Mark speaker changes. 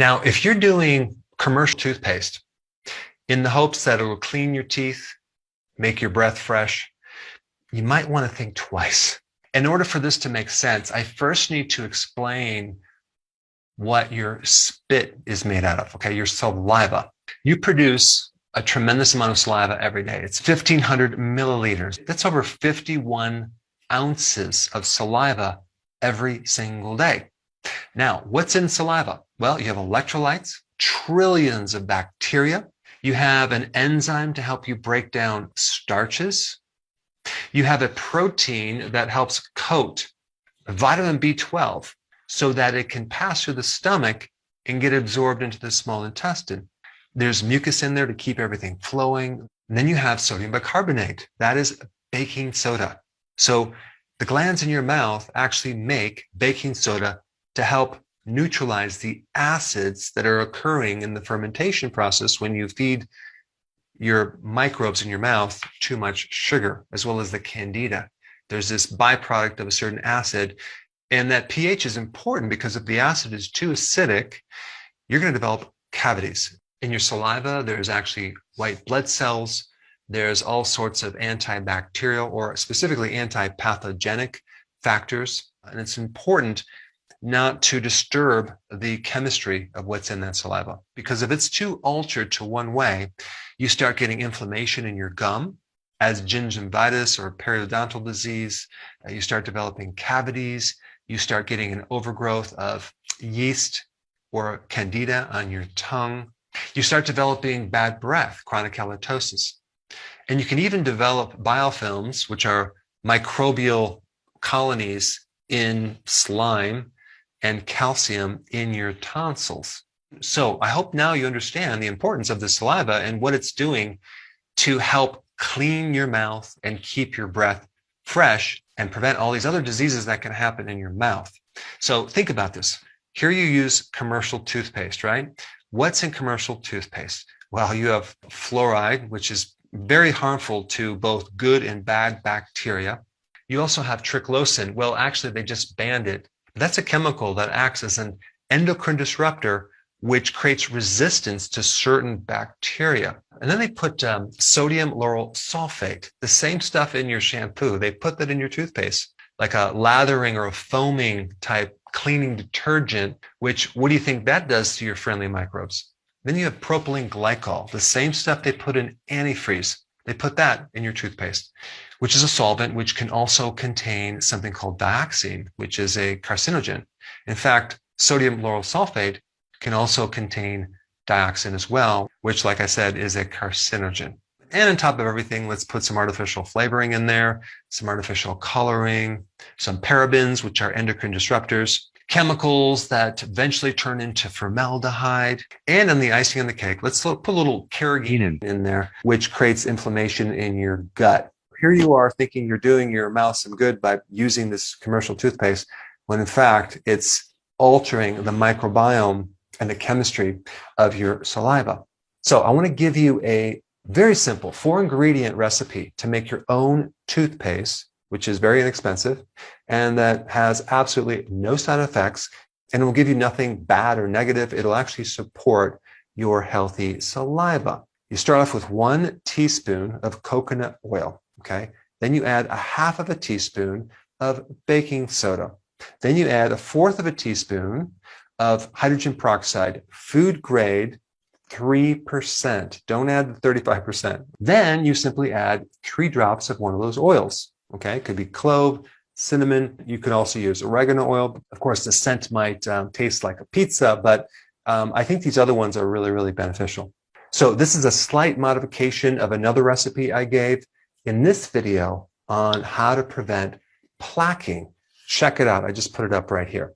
Speaker 1: Now, if you're doing commercial toothpaste in the hopes that it will clean your teeth, make your breath fresh, you might want to think twice. In order for this to make sense, I first need to explain what your spit is made out of, okay? Your saliva. You produce a tremendous amount of saliva every day. It's 1,500 milliliters. That's over 51 ounces of saliva every single day. Now, what's in saliva? Well, you have electrolytes, trillions of bacteria. You have an enzyme to help you break down starches. You have a protein that helps coat vitamin B12 so that it can pass through the stomach and get absorbed into the small intestine. There's mucus in there to keep everything flowing. And then you have sodium bicarbonate. That is baking soda. So the glands in your mouth actually make baking soda to help neutralize the acids that are occurring in the fermentation process when you feed your microbes in your mouth too much sugar, as well as the candida. There's this byproduct of a certain acid, and that pH is important because if the acid is too acidic, you're going to develop cavities. In your saliva, there's actually white blood cells. There's all sorts of antibacterial or specifically antipathogenic factors, and it's important not to disturb the chemistry of what's in that saliva. Because if it's too altered to one way, you start getting inflammation in your gum, as gingivitis or periodontal disease. You start developing cavities. You start getting an overgrowth of yeast or candida on your tongue. You start developing bad breath, chronic halitosis. And you can even develop biofilms, which are microbial colonies in slime and calcium in your tonsils. So I hope now you understand the importance of the saliva and what it's doing to help clean your mouth and keep your breath fresh and prevent all these other diseases that can happen in your mouth. So think about this. Here you use commercial toothpaste, right? What's in commercial toothpaste? Well, you have fluoride, which is very harmful to both good and bad bacteria. You also have triclosan. Well, actually, they just banned it. That's a chemical that acts as an endocrine disruptor, which creates resistance to certain bacteria. And then they put sodium lauryl sulfate, the same stuff in your shampoo. They put that in your toothpaste, like a lathering or a foaming type cleaning detergent, which, what do you think that does to your friendly microbes? Then you have propylene glycol, the same stuff they put in antifreeze. They put that in your toothpaste, which is a solvent which can also contain something called dioxin, which is a carcinogen. In fact, sodium lauryl sulfate can also contain dioxin as well, which, like I said, is a carcinogen. And on top of everything, let's put some artificial flavoring in there, some artificial coloring, some parabens, which are endocrine disruptors, chemicals that eventually turn into formaldehyde. And on the icing on the cake, let's put a little carrageenan in there, which creates inflammation in your gut. Here you are thinking you're doing your mouth some good by using this commercial toothpaste, when in fact it's altering the microbiome and the chemistry of your saliva. So I want to give you a very simple 4-ingredient recipe to make your own toothpaste, which is very inexpensive and that has absolutely no side effects, and it will give you nothing bad or negative. It'll actually support your healthy saliva. You start off with 1 teaspoon of coconut oil, okay? Then you add 1/2 of a teaspoon of baking soda. Then you add 1/4 of a teaspoon of hydrogen peroxide, food grade, 3%. Don't add the 35%. Then you simply add 3 drops of one of those oils. Okay, it could be clove, cinnamon. You could also use oregano oil. Of course, the scent might taste like a pizza, but I think these other ones are really, really beneficial. So this is a slight modification of another recipe I gave in this video on how to prevent plaquing. Check it out. I just put it up right here.